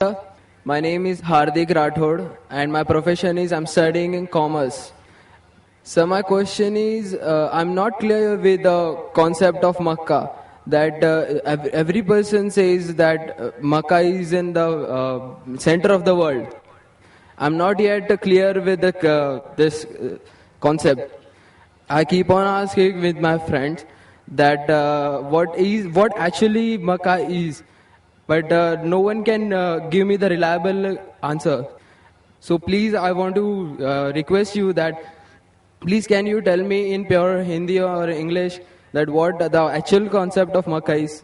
My name is Hardik Rathod and my profession is I'm studying in commerce. So my question is, I'm not clear with the concept of Makkah. That every person says that Makkah is in the center of the world. I'm not yet clear with this concept. I keep on asking with my friends that what actually Makkah is, but no one can give me the reliable answer. So please, I want to request you that please can you tell me in pure Hindi or English that what the actual concept of Makkah is?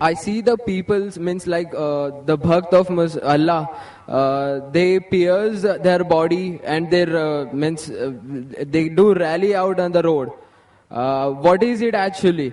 I see the people's means like the bhakt of Allah. They pierce their body and their means they do rally out on the road. What is it actually?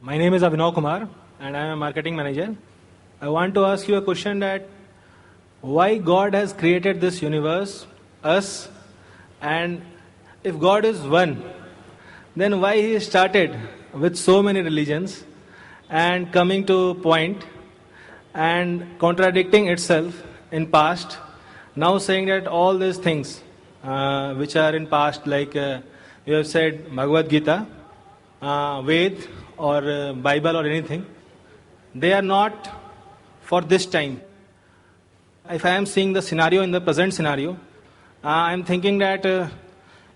My name is Abhinav Kumar and I am a marketing manager. I want to ask you a question that why God has created this universe, us, and if God is one, then why He started with so many religions and coming to point and contradicting itself in past, now saying that all these things which are in past, like you have said Bhagavad Gita, Ved or Bible or anything, they are not for this time. If I am seeing the scenario in the present scenario, I am thinking that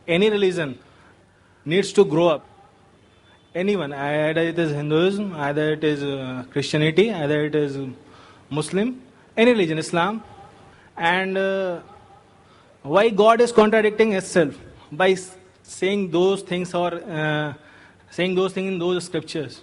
any religion needs to grow up. Anyone, either it is Hinduism, either it is Christianity, either it is Muslim, any religion, Islam. And why God is contradicting itself by saying those things or saying those things in those scriptures?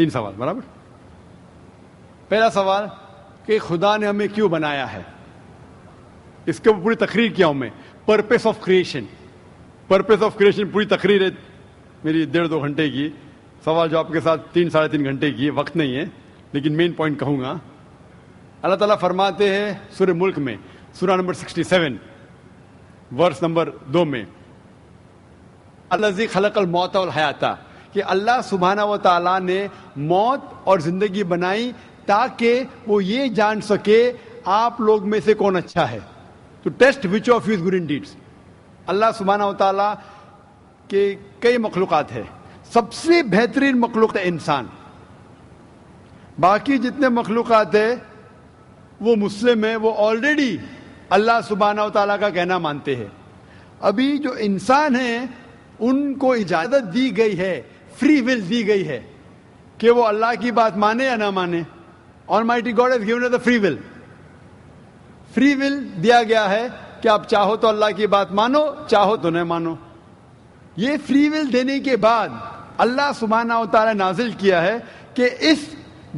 3 سوال برابر. پہلا سوال کہ خدا نے ہمیں کیوں بنایا ہے, اس کے اوپر پوری تقریر کیا ہوں میں. Purpose of creation, purpose of creation پوری تقریر ہے میری 1.5-2 گھنٹے کی, سوال جواب کے ساتھ 3-3.5 گھنٹے کی, وقت نہیں ہے لیکن مین پوائنٹ کہوں گا. اللہ تعالیٰ فرماتے ہیں سورہ ملک میں, سورہ نمبر 67 ورس نمبر 2 میں, الذی خلق الموت والحیات, کہ اللہ سبحانہ و تعالیٰ نے موت اور زندگی بنائی تاکہ وہ یہ جان سکے آپ لوگ میں سے کون اچھا ہے, تو test which of you is good in deeds. اللہ سبحانہ و تعالیٰ کے کئی مخلوقات ہے, سب سے بہترین مخلوق ہے انسان. باقی جتنے مخلوقات ہیں وہ مسلم ہیں, وہ آلریڈی اللہ سبحانہ و تعالیٰ کا کہنا مانتے ہیں. ابھی جو انسان ہیں ان کو اجازت دی گئی ہے, فری ول دی گئی ہے کہ وہ اللہ کی بات مانے یا نہ مانے. Almighty God has given us the free will. Free will دیا گیا ہے کہ آپ چاہو تو اللہ کی بات مانو, چاہو تو نہ مانو. یہ فری ول دینے کے بعد اللہ سبحانہ و تعالیٰ نازل کیا ہے کہ اس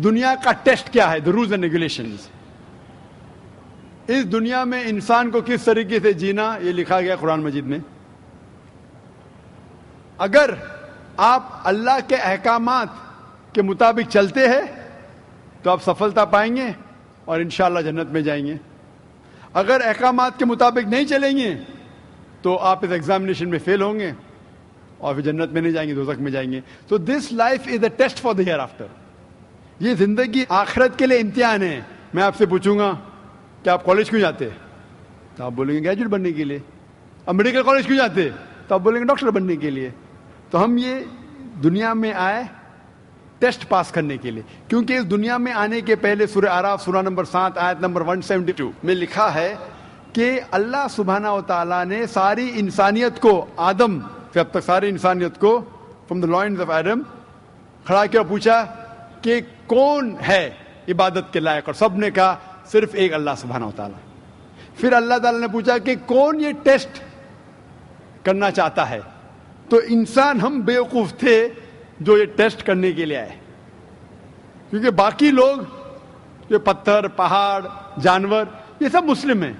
دنیا کا ٹیسٹ کیا ہے, the rules and regulations. اس دنیا میں انسان کو کس طریقے سے جینا یہ لکھا گیا قرآن مجید میں. اگر آپ اللہ کے احکامات کے مطابق چلتے ہیں تو آپ سفلتا پائیں گے اور انشاءاللہ جنت میں جائیں گے. اگر احکامات کے مطابق نہیں چلیں گے تو آپ اس ایگزامینیشن میں فیل ہوں گے اور پھر جنت میں نہیں جائیں گے, دوزخ میں جائیں گے. تو this life is a test for the hereafter. یہ زندگی آخرت کے لیے امتحان ہے. میں آپ سے پوچھوں گا کہ آپ کالج کیوں جاتے, تو آپ بولیں گے گریجویٹ بننے کے لیے. اب میڈیکل کالج کیوں جاتے, تو آپ بولیں گے ڈاکٹر بننے کے لیے. تو ہم یہ دنیا میں آئے ٹیسٹ پاس کرنے کے لیے, کیونکہ اس دنیا میں آنے کے پہلے سورہ اعراف سورہ نمبر 7 آیت نمبر 172 میں لکھا ہے کہ اللہ سبحانہ و تعالیٰ نے ساری انسانیت کو, آدم سے اب تک ساری انسانیت کو from the lines of Adam کھڑا کیا اور پوچھا کہ کون ہے عبادت کے لائق, اور سب نے کہا صرف ایک اللہ سبحانہ و تعالیٰ. پھر اللہ تعالیٰ نے پوچھا کہ کون یہ ٹیسٹ کرنا چاہتا ہے, تو انسان ہم بیوقوف تھے جو یہ ٹیسٹ کرنے کے لیے آئے, کیونکہ باقی لوگ جو پتھر, پہاڑ, جانور یہ سب مسلم ہیں,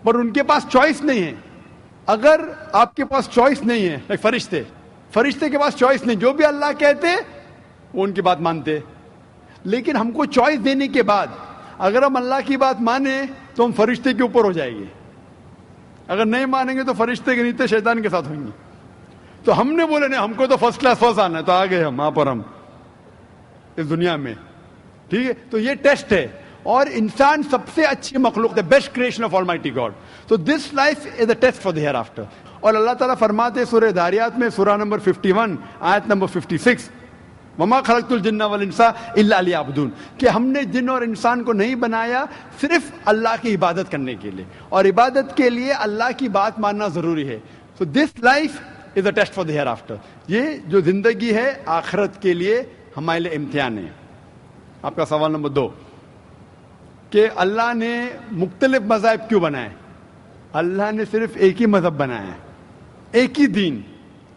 پر ان کے پاس چوائس نہیں ہے. اگر آپ کے پاس چوائس نہیں ہے, فرشتے کے پاس چوائس نہیں, جو بھی اللہ کہتے وہ ان کی بات مانتے. لیکن ہم کو چوائس دینے کے بعد اگر ہم اللہ کی بات مانیں تو ہم فرشتے کے اوپر ہو جائیں گے, اگر نہیں مانیں گے تو فرشتے کے نیچے شیطان کے ساتھ ہوں گے. تو ہم نے بولے نہیں, ہم کو تو فرسٹ کلاس فرسٹ آنا ہے, تو آ گئے ہم آپ اور ہم اس دنیا میں. ٹھیک ہے, تو یہ ٹیسٹ ہے, اور انسان سب سے اچھی مخلوق ہے, best creation of almighty God. تو this life is a test for the hereafter. اور اللہ تعالیٰ فرماتے سورہ داریات میں سورہ نمبر 51 آیت نمبر 56, وما خلقت الجن والانس الا لیعبدون, کہ ہم نے جن اور انسان کو نہیں بنایا صرف اللہ کی عبادت کرنے کے لیے, اور عبادت کے لیے اللہ کی بات ماننا ضروری ہے. So this life is a test for the hereafter. یہ جو زندگی ہے آخرت کے لیے ہمارے لیے امتحان ہے. آپ کا سوال نمبر 2 کہ اللہ نے مختلف مذاہب کیوں بنائے. اللہ نے صرف ایک ہی مذہب بنایا ہے, ایک ہی دین,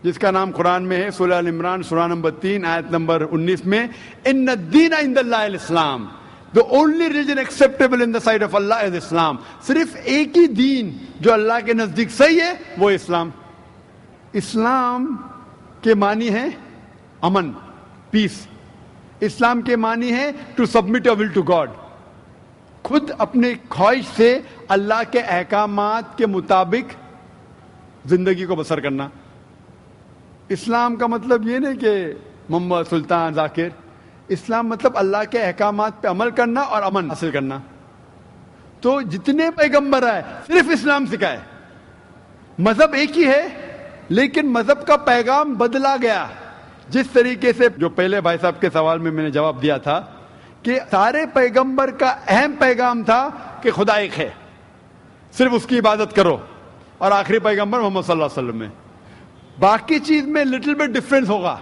جس کا نام قرآن میں ہے سورہ ال عمران سورہ نمبر 3 آیت نمبر 19 میں, ان الدین عند اللہ الاسلام, the only religion acceptable in the sight of Allah is Islam. صرف ایک ہی دین جو اللہ کے نزدیک صحیح ہے وہ اسلام. اسلام کے معنی ہے امن, پیس. اسلام کے معنی ہے to submit your will to God, خود اپنے خواہش سے اللہ کے احکامات کے مطابق زندگی کو بسر کرنا. اسلام کا مطلب یہ نہیں کہ محمد سلطان ذاکر, اسلام مطلب اللہ کے احکامات پہ عمل کرنا اور امن حاصل کرنا. تو جتنے پیغمبر آئے صرف اسلام سکھائے. مذہب ایک ہی ہے لیکن مذہب کا پیغام بدلا گیا. جس طریقے سے جو پہلے بھائی صاحب کے سوال میں نے جواب دیا تھا کہ سارے پیغمبر کا اہم پیغام تھا کہ خدا ایک ہے, صرف اس کی عبادت کرو, اور آخری پیغمبر محمد صلی اللہ علیہ وسلم میں باقی چیز میں لٹل بٹ ڈفرینس ہوگا,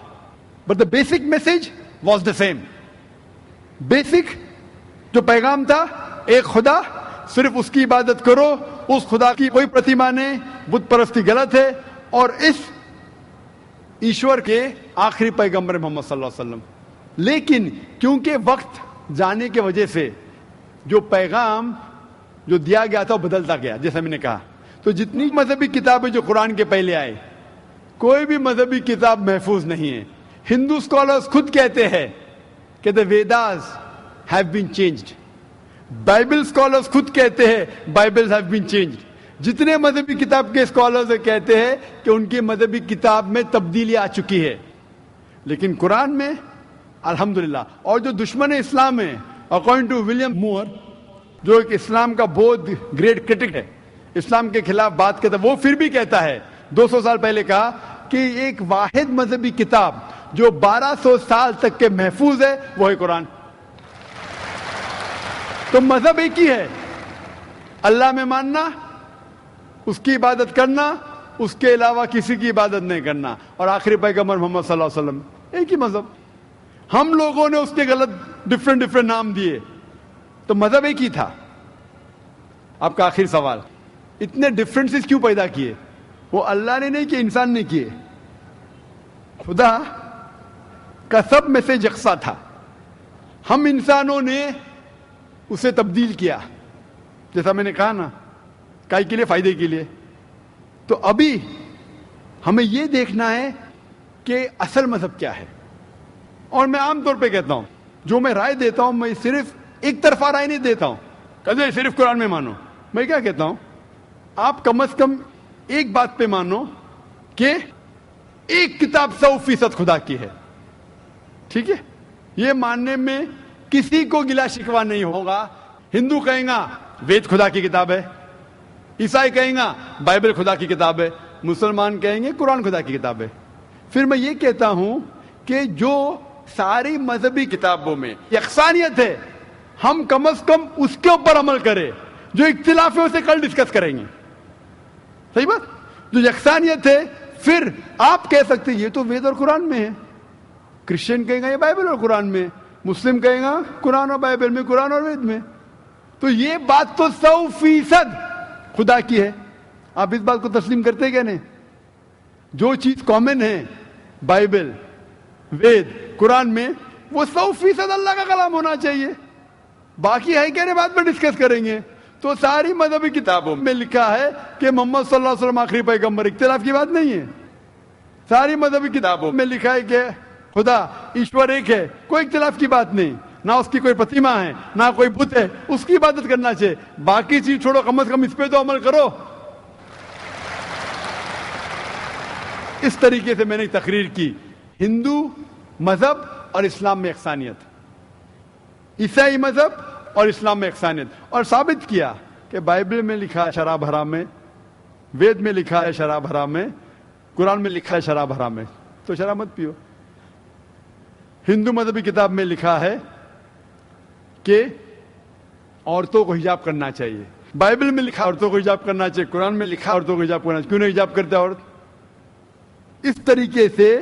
but the basic message was the same. Basic جو پیغام تھا ایک خدا, صرف اس کی عبادت کرو, اس خدا کی کوئی پرتیما نہیں, بت پرستی غلط ہے, اور اس ایشور کے آخری پیغمبر محمد صلی اللہ علیہ وسلم. لیکن کیونکہ وقت جانے کی وجہ سے جو پیغام جو دیا گیا تھا وہ بدلتا گیا, جیسا میں نے کہا. تو جتنی مذہبی کتابیں جو قرآن کے پہلے آئے, کوئی بھی مذہبی کتاب محفوظ نہیں ہے. ہندو اسکالرز خود کہتے ہیں کہ the Vedas have been changed. Bible scholars خود کہتے ہیں بائبل have been changed. جتنے مذہبی کتاب کے اسکالرز کہتے ہیں کہ ان کی مذہبی کتاب میں تبدیلی آ چکی ہے, لیکن قرآن میں الحمدللہ. اور جو دشمن اسلام ہے, اکارڈنگ ٹو ولیم مور, جو ایک اسلام کا بہت گریٹ کرٹک ہے, اسلام کے خلاف بات کرتا ہے, وہ پھر بھی کہتا ہے 200 سال پہلے کہا کہ ایک واحد مذہبی کتاب جو 1200 سال تک کے محفوظ ہے وہ ہے قرآن. تو مذہب ایک ہی ہے, اللہ میں ماننا, اس کی عبادت کرنا, اس کے علاوہ کسی کی عبادت نہیں کرنا, اور آخری پیغمبر محمد صلی اللہ علیہ وسلم, ایک ہی مذہب. ہم لوگوں نے اس کے غلط ڈفرنٹ نام دیے, تو مذہب ایک ہی تھا. آپ کا آخری سوال, اتنے ڈفرینسز کیوں پیدا کیے؟ وہ اللہ نے نہیں کیے, انسان نے کیے. خدا کا سب میں سے یکساں تھا, ہم انسانوں نے اسے تبدیل کیا, جیسا میں نے کہا نا, کائی کے لیے, فائدے کے لیے. تو ابھی ہمیں یہ دیکھنا ہے کہ اصل مذہب کیا ہے. اور میں عام طور پہ کہتا ہوں, جو میں رائے دیتا ہوں, میں صرف ایک طرفہ رائے نہیں دیتا ہوں کہ صرف قرآن میں مانو. میں کیا کہتا ہوں, آپ کم از کم ایک بات پہ مانو کہ ایک کتاب 100% خدا کی ہے. ٹھیک ہے, یہ ماننے میں کسی کو گلا شکوا نہیں ہوگا. ہندو کہیں گا وید خدا کی کتاب ہے, عیسائی کہیں گا بائبل خدا کی کتاب ہے, مسلمان کہیں گے قرآن خدا کی کتاب ہے. پھر میں یہ کہتا ہوں کہ جو ساری مذہبی کتابوں میں یکسانیت ہے, ہم کم از کم اس کے اوپر عمل کریں. جو اختلاف ہے اسے کل ڈسکس کریں گے. صحیح بات. جو یکسانیت ہے, پھر آپ کہہ سکتے یہ تو وید اور قرآن میں ہے, کرسچن کہیں گا یہ بائبل اور قرآن میں, مسلم کہیں گا قرآن اور بائبل میں, قرآن اور وید میں. تو یہ بات تو 100% خدا کی ہے. آپ اس بات کو تسلیم کرتے کیا نہیں؟ جو چیز کامن ہے بائبل, وید, قرآن میں, وہ 100% اللہ کا کلام ہونا چاہیے. باقی ہے کہنے بعد میں ڈسکس کریں گے. تو ساری مذہبی کتابوں میں لکھا ہے کہ محمد صلی اللہ علیہ وسلم آخری پیغمبر, اختلاف کی بات نہیں ہے. ساری مذہبی کتابوں میں لکھا ہے کہ خدا ایشور ایک ہے, کوئی اختلاف کی بات نہیں. نہ اس کی کوئی پرتیما ہے, نہ کوئی بت ہے, اس کی عبادت کرنا چاہیے. باقی چیز چھوڑو, کم از کم اس پہ تو عمل کرو. اس طریقے سے میں نے تقریر کی, ہندو مذہب اور اسلام میں یکسانیت, عیسائی مذہب اور اسلام میں یکسانیت, اور ثابت کیا کہ بائبل میں لکھا ہے شراب حرام ہے, وید میں لکھا ہے شراب حرام ہے, قرآن میں لکھا ہے شراب حرام ہے, تو شراب مت پیو. ہندو مذہبی کتاب میں لکھا ہے کہ عورتوں کو حجاب کرنا چاہیے, بائبل میں لکھا عورتوں کو حجاب کرنا چاہیے, قرآن میں لکھا عورتوں کو حجاب کرنا چاہیے. کیوں نہیں حجاب کرتے عورت؟ اس طریقے سے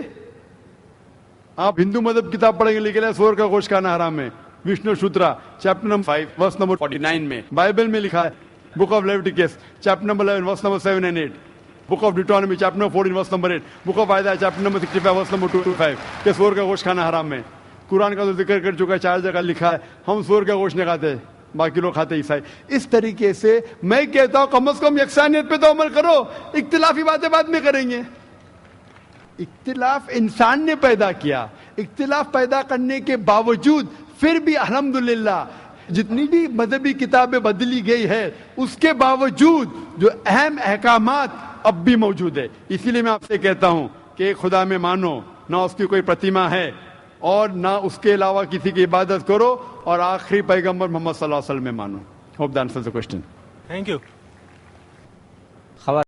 آپ ہندو مذہب کتاب پڑھیں گے, لکھا ہے سور کا گوشت کھانا حرام ہے, وشنو شوترا چیپٹر نمبر 5 ورس نمبر 49 میں. بائبل میں لکھا ہے book of Leviticus chapter number 11 verse number 7 and 8, book of Deuteronomy chapter number 14 verse number 8, book of Isaiah chapter number 65 verse number 25 کہ سور کا گوشت کھانا حرام ہے. قرآن کا تو ذکر کر چکا ہے, 4 جگہ لکھا ہے ہم سور کا گوشت نہیں کھاتے, باقی لوگ کھاتے عیسائی. اس طریقے سے میں کہتا ہوں کم از کم یکسانیت پہ تو عمل کرو, اختلافی باتیں بعد میں کریں گے. اختلاف انسان نے پیدا کیا, اختلاف پیدا کرنے کے باوجود پھر بھی الحمدللہ جتنی بھی مذہبی کتابیں بدلی گئی ہے, اس کے باوجود جو اہم احکامات اب بھی موجود ہے. اسی لیے میں آپ سے کہتا ہوں کہ ایک خدا میں مانو, نہ اس کی کوئی پرتیما ہے اور نہ اس کے علاوہ کسی کی عبادت کرو, اور آخری پیغمبر محمد صلی اللہ علیہ وسلم میں مانو. Hope that answers the question. Thank you.